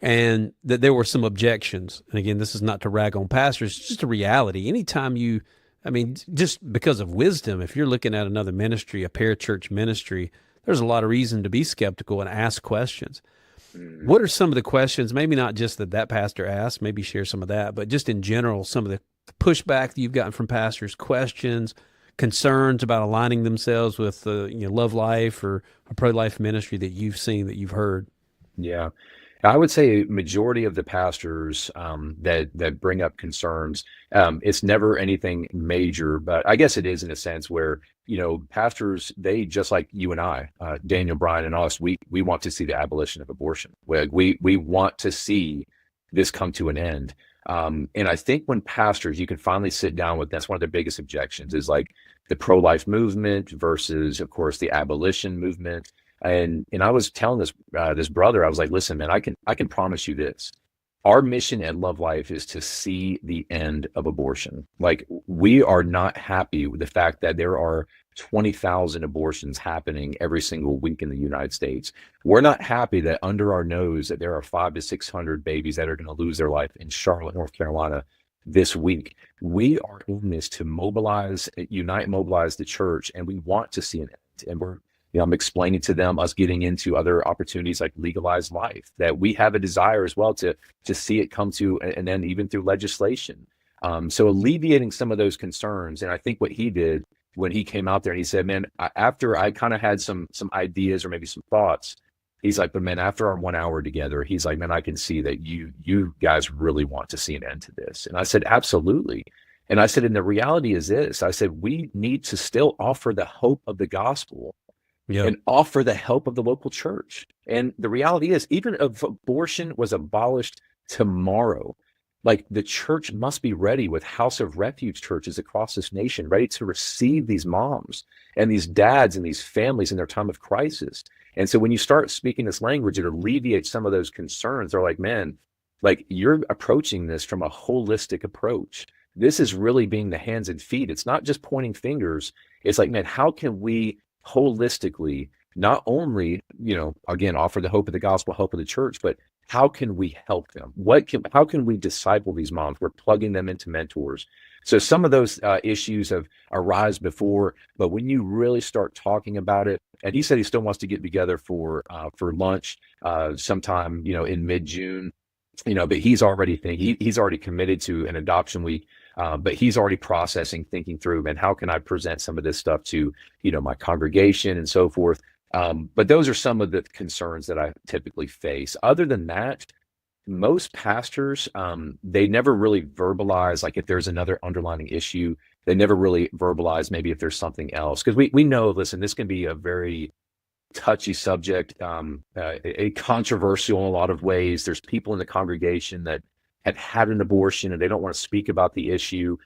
[SPEAKER 2] and that there were some objections. And again, this is not to rag on pastors, it's just a reality. Anytime just because of wisdom, if you're looking at another ministry, a parachurch ministry, there's a lot of reason to be skeptical and ask questions. What are some of the questions, maybe not just that pastor asked, maybe share some of that, but just in general, some of the pushback that you've gotten from pastors, questions, concerns about aligning themselves with Love Life or a pro-life ministry that you've seen, that you've heard?
[SPEAKER 4] Yeah. I would say a majority of the pastors that bring up concerns, it's never anything major, but I guess it is in a sense where, pastors, they, just like you and I, Daniel, Brian, and us, we want to see the abolition of abortion. We want to see this come to an end. And I think when pastors, you can finally sit down with, that's one of their biggest objections is like the pro-life movement versus, of course, the abolition movement. And I was telling this brother, I was like, listen, man, I can promise you this. Our mission at Love Life is to see the end of abortion. Like, we are not happy with the fact that there are 20,000 abortions happening every single week in the United States. We're not happy that under our nose that there are 500 to 600 babies that are going to lose their life in Charlotte, North Carolina this week. We are in this to mobilize the church, and we want to see an end. And I'm explaining to them, us getting into other opportunities like legalized life, that we have a desire as well to see it come to, and then even through legislation. So alleviating some of those concerns. And I think what he did when he came out there and he said, man, after I kind of had some ideas or maybe some thoughts, he's like, but man, after our 1 hour together, he's like, man, I can see that you guys really want to see an end to this. And I said, absolutely. And I said, and the reality is this, I said, we need to still offer the hope of the gospel. Yep. And offer the help of the local church. And the reality is, even if abortion was abolished tomorrow, like, the church must be ready with house of refuge churches across this nation, ready to receive these moms and these dads and these families in their time of crisis. And so when you start speaking this language, it alleviates some of those concerns. They're like, man, like, you're approaching this from a holistic approach. This is really being the hands and feet. It's not just pointing fingers. It's like, man, how can we holistically not only, again, offer the hope of the gospel, hope of the church, but how can we help them? How can we disciple these moms? We're plugging them into mentors. So some of those issues have arisen before, but when you really start talking about it, and he said he still wants to get together for lunch sometime, in mid-June, but he's already he's already committed to an adoption week. But he's already processing, thinking through, man, how can I present some of this stuff to, my congregation and so forth. But those are some of the concerns that I typically face. Other than that, most pastors, they never really verbalize, like, if there's another underlying issue. They never really verbalize maybe if there's something else. Because we know, listen, this can be a very touchy subject, a controversial in a lot of ways. There's people in the congregation that have had an abortion and they don't want to speak about the issue.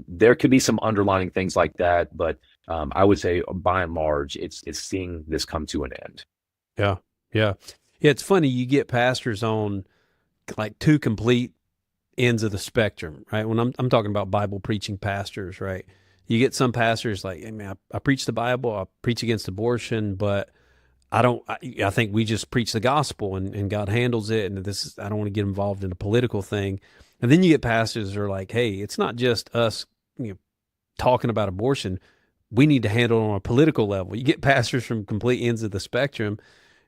[SPEAKER 4] There could be some underlying things like that, but I would say by and large, it's seeing this come to an end.
[SPEAKER 2] Yeah. Yeah. Yeah. It's funny. You get pastors on like two complete ends of the spectrum, right? When I'm talking about Bible preaching pastors, right? You get some pastors like, hey man, I preach the Bible, I preach against abortion, but I think we just preach the gospel and God handles it. And I don't want to get involved in a political thing. And then you get pastors that are like, hey, it's not just us, talking about abortion. We need to handle it on a political level. You get pastors from complete ends of the spectrum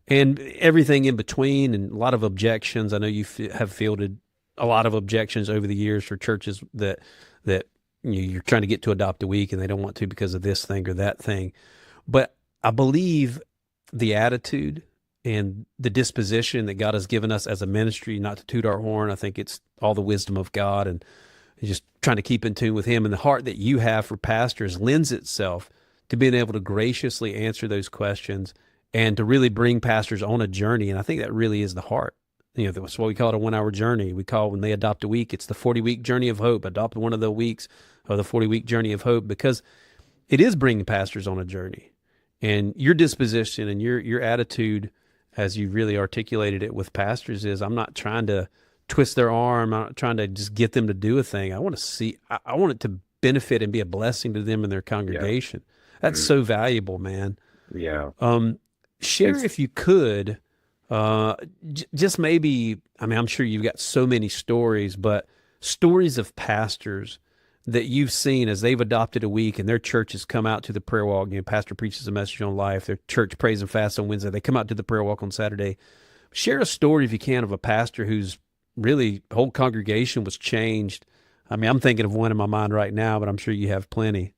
[SPEAKER 2] and everything in between, and a lot of objections. I know you have fielded a lot of objections over the years for churches that you're trying to get to adopt a week and they don't want to because of this thing or that thing. But I believe the attitude and the disposition that God has given us as a ministry, not to toot our horn. I think it's all the wisdom of God and just trying to keep in tune with Him. And the heart that you have for pastors lends itself to being able to graciously answer those questions and to really bring pastors on a journey. And I think that really is the heart. That's what we call it, a 1 hour journey. We call, when they adopt a week, it's the 40-week journey of hope. Adopt one of the weeks of the 40-week journey of hope, because it is bringing pastors on a journey. And your disposition and your attitude, as you really articulated it with pastors, is I'm not trying to twist their arm. I'm not trying to just get them to do a thing. I want it to benefit and be a blessing to them and their congregation. Yeah. That's so valuable, man.
[SPEAKER 4] Yeah.
[SPEAKER 2] Share, if you could, just maybe, I'm sure you've got so many stories, but stories of pastors that you've seen as they've adopted a week and their church has come out to the prayer walk. Pastor preaches a message on life. Their church prays and fasts on Wednesday. They come out to the prayer walk on Saturday. Share a story, if you can, of a pastor whose really whole congregation was changed. I'm thinking of one in my mind right now, but I'm sure you have plenty.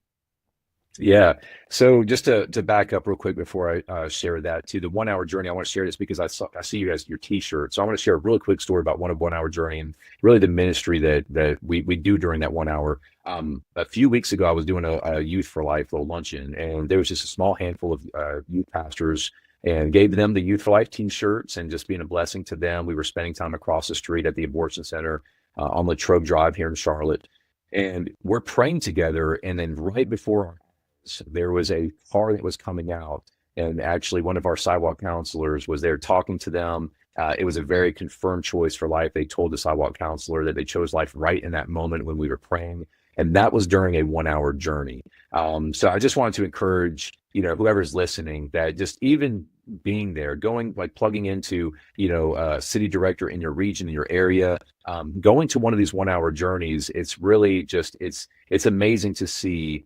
[SPEAKER 4] Yeah. So just to back up real quick before I share that too, the 1 hour journey, I want to share this because I see you guys, your t-shirt. So I want to share a really quick story about 1 hour journey and really the ministry that we do during that 1 hour. A few weeks ago, I was doing a Youth for Life little luncheon, and there was just a small handful of youth pastors, and gave them the Youth for Life t-shirts and just being a blessing to them. We were spending time across the street at the abortion center on Latrobe Drive here in Charlotte, and we're praying together. And then right before our there was a car that was coming out, and actually one of our sidewalk counselors was there talking to them. It was a very confirmed choice for life. They told the sidewalk counselor that they chose life right in that moment when we were praying, and that was during a 1 hour journey. So I just wanted to encourage, whoever's listening, that just even being there, going, like plugging into, a city director in your region, in your area, going to one of these 1 hour journeys, it's really just, it's amazing to see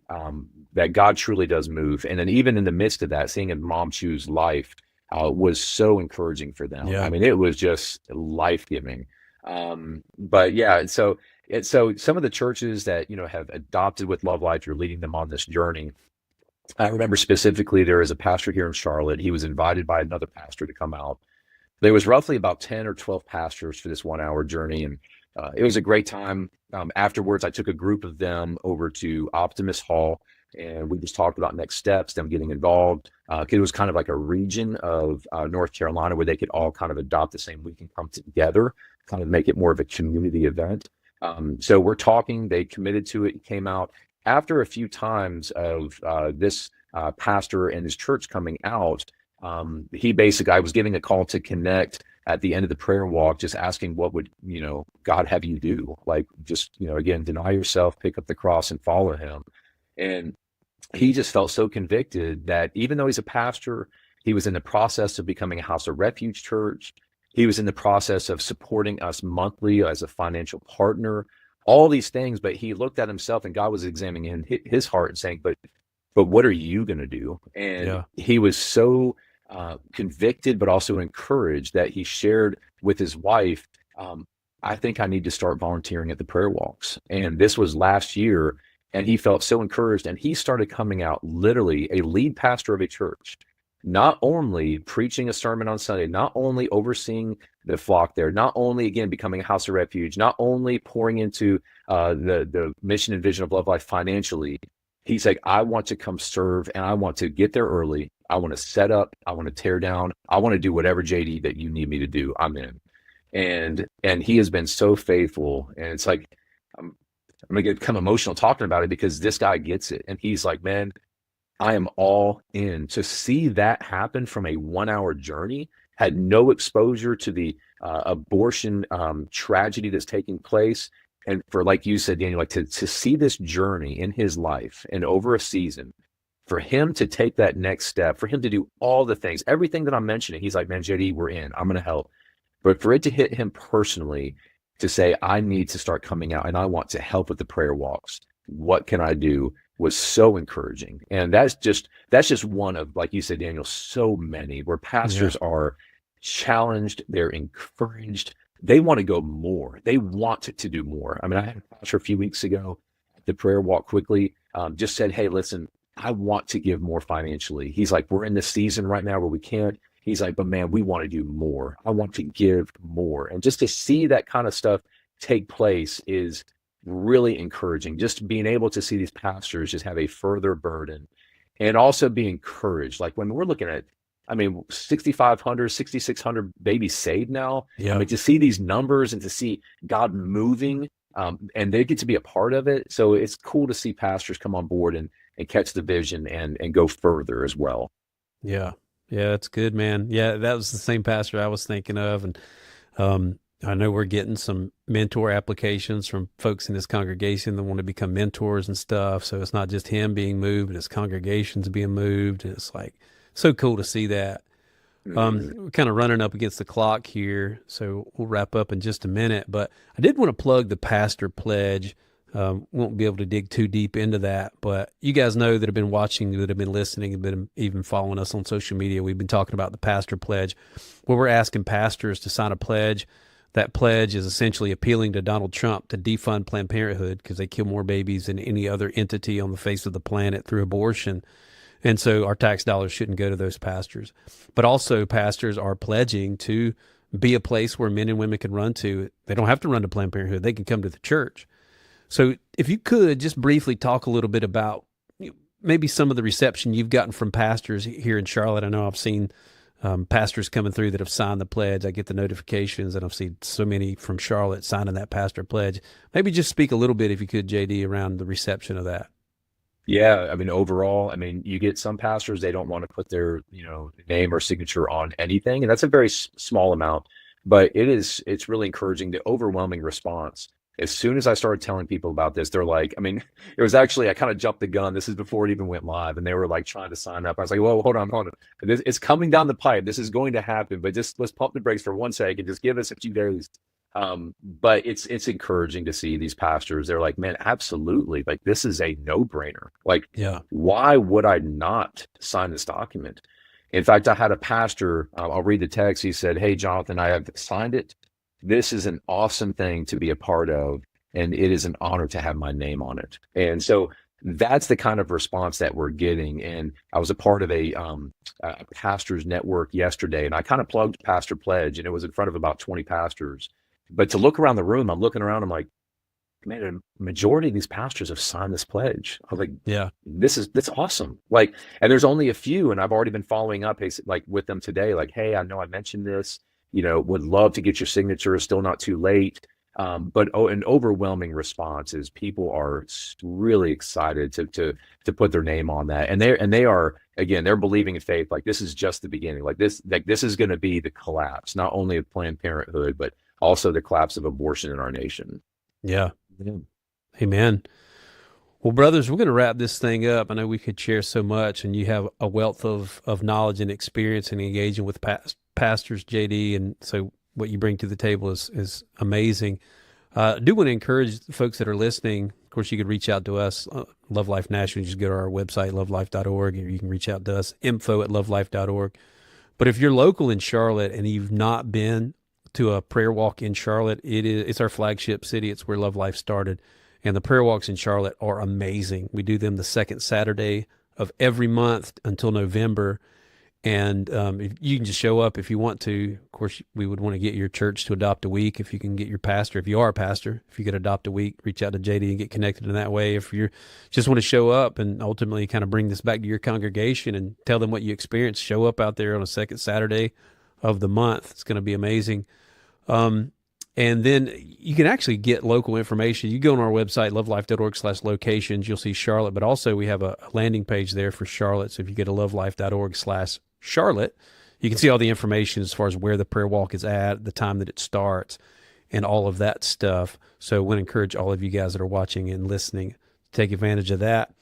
[SPEAKER 4] that God truly does move. And then even in the midst of that, seeing a mom choose life was so encouraging for them.
[SPEAKER 2] Yeah.
[SPEAKER 4] It was just life-giving. But yeah, so some of the churches that, have adopted with Love Life, you're leading them on this journey. I remember specifically there is a pastor here in Charlotte. He was invited by another pastor to come out. There was roughly about 10 or 12 pastors for this 1 hour journey. And it was a great time. Afterwards, I took a group of them over to Optimus Hall, and we just talked about next steps, them getting involved. It was kind of like a region of North Carolina where they could all kind of adopt the same week and come together, kind of make it more of a community event. So we're talking, they committed to it, came out. After a few times of this pastor and his church coming out, I was giving a call to connect at the end of the prayer walk, just asking what would, God have you do? Like, just, again, deny yourself, pick up the cross and follow him. And he just felt so convicted that even though he's a pastor, he was in the process of becoming a House of Refuge church. He was in the process of supporting us monthly as a financial partner, all these things. But he looked at himself, and God was examining his heart and saying, but what are you going to do? And he was so convicted, but also encouraged, that he shared with his wife, I think I need to start volunteering at the prayer walks. And this was last year. And he felt so encouraged, and he started coming out, literally a lead pastor of a church, not only preaching a sermon on Sunday, not only overseeing the flock there, not only, again, becoming a House of Refuge, not only pouring into the mission and vision of Love Life financially. He's like, I want to come serve and I want to get there early. I want to set up. I want to tear down. I want to do whatever, JD, that you need me to do. I'm in. And he has been so faithful. And it's like, I'm going to get kind of emotional talking about it because this guy gets it. And he's like, man, I am all in. To see that happen from a 1 hour journey, had no exposure to the abortion tragedy that's taking place. And for, like you said, Daniel, like to see this journey in his life and over a season, for him to take that next step, for him to do all the things, everything that I'm mentioning, he's like, man, JD, we're in. I'm going to help. But for it to hit him personally, to say, I need to start coming out and I want to help with the prayer walks. What can I do? Was so encouraging. And that's just one of, like you said, Daniel, so many where pastors are challenged, they're encouraged, they want to go more. They want to do more. I mean, I had a pastor a few weeks ago at the prayer walk quickly, just said, hey, listen, I want to give more financially. He's like, we're in this season right now where we can't. He's like, but man, we want to do more. I want to give more. And just to see that kind of stuff take place is really encouraging. Just being able to see these pastors just have a further burden and also be encouraged. Like when we're looking at, I mean, 6,500, 6,600 babies saved now.
[SPEAKER 3] Yeah.
[SPEAKER 4] I mean, to see these numbers and to see God moving, and they get to be a part of it. So it's cool to see pastors come on board and catch the vision and go further as well.
[SPEAKER 2] Yeah. Yeah, that's good, man. Yeah, that was the same pastor I was thinking of. And I know we're getting some mentor applications from folks in this congregation that want to become mentors and stuff. So it's not just him being moved, but his congregation's being moved. And it's like so cool to see that. We're kind of running up against the clock here, so we'll wrap up in just a minute. But I did want to plug the Pastor Pledge. Won't be able to dig too deep into that, but you guys know that have been watching, that have been listening, have been even following us on social media. We've been talking about the Pastor Pledge, where we're asking pastors to sign a pledge. That pledge is essentially appealing to Donald Trump to defund Planned Parenthood because they kill more babies than any other entity on the face of the planet through abortion. And so our tax dollars shouldn't go to those pastors. But also pastors are pledging to be a place where men and women can run to. They don't have to run to Planned Parenthood. They can come to the church. So if you could just briefly talk a little bit about maybe some of the reception you've gotten from pastors here in Charlotte. I know I've seen pastors coming through that have signed the pledge. I get the notifications, and I've seen so many from Charlotte signing that pastor pledge. Maybe just speak a little bit, if you could, JD, around the reception of that.
[SPEAKER 4] Yeah, I mean, overall, I mean, you get some pastors, they don't want to put their, name or signature on anything, and that's a very small amount, but it's really encouraging, the overwhelming response. As soon as I started telling people about this, they're like, I mean, it was actually, I kind of jumped the gun. This is before it even went live, and they were like trying to sign up. I was like, whoa, hold on. It's coming down the pipe. This is going to happen, but just let's pump the brakes for 1 second. Just give us a few days. But it's encouraging to see these pastors. They're like, man, absolutely. Like, this is a no-brainer. Like, why would I not sign this document? In fact, I had a pastor, I'll read the text. He said, hey, Jonathan, I have signed it. This is an awesome thing to be a part of, and it is an honor to have my name on it. And so that's the kind of response that we're getting. And I was a part of a pastors network yesterday, and I kind of plugged Pastor Pledge, and it was in front of about 20 pastors. But to look around the room, I'm looking around, I'm like, man, a majority of these pastors have signed this pledge. I was like, yeah, that's awesome. Like, and there's only a few, and I've already been following up like with them today. Like, hey, I know I mentioned this, would love to get your signature. It's still not too late. But an overwhelming response is people are really excited to put their name on that. And they are, again, they're believing in faith. Like, this is just the beginning. Like this is going to be the collapse, not only of Planned Parenthood, but also the collapse of abortion in our nation.
[SPEAKER 2] Yeah. Amen. Well, brothers, we're going to wrap this thing up. I know we could share so much, and you have a wealth of knowledge and experience in engaging with pastors, JD, and so what you bring to the table is amazing. I do want to encourage the folks that are listening. Of course, you could reach out to us, Love Life National. Just go to our website, lovelife.org, or you can reach out to us, info@lovelife.org. But if you're local in Charlotte and you've not been to a prayer walk in Charlotte, it's our flagship city. It's where Love Life started. And the prayer walks in Charlotte are amazing. We do them the second Saturday of every month until November. And if you can just show up if you want to. Of course, we would want to get your church to adopt a week. If you can get your pastor, if you are a pastor, if you could adopt a week, reach out to JD and get connected in that way. If you just want to show up and ultimately kind of bring this back to your congregation and tell them what you experienced, show up out there on a second Saturday of the month. It's going to be amazing. And then you can actually get local information. You go on our website, lovelife.org/locations. You'll see Charlotte, but also we have a landing page there for Charlotte. So if you go to lovelife.org/Charlotte, you can see all the information as far as where the prayer walk is at, the time that it starts, and all of that stuff. So I want to encourage all of you guys that are watching and listening to take advantage of that.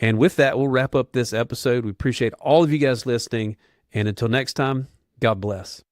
[SPEAKER 2] And with that, we'll wrap up this episode. We appreciate all of you guys listening. And until next time, God bless.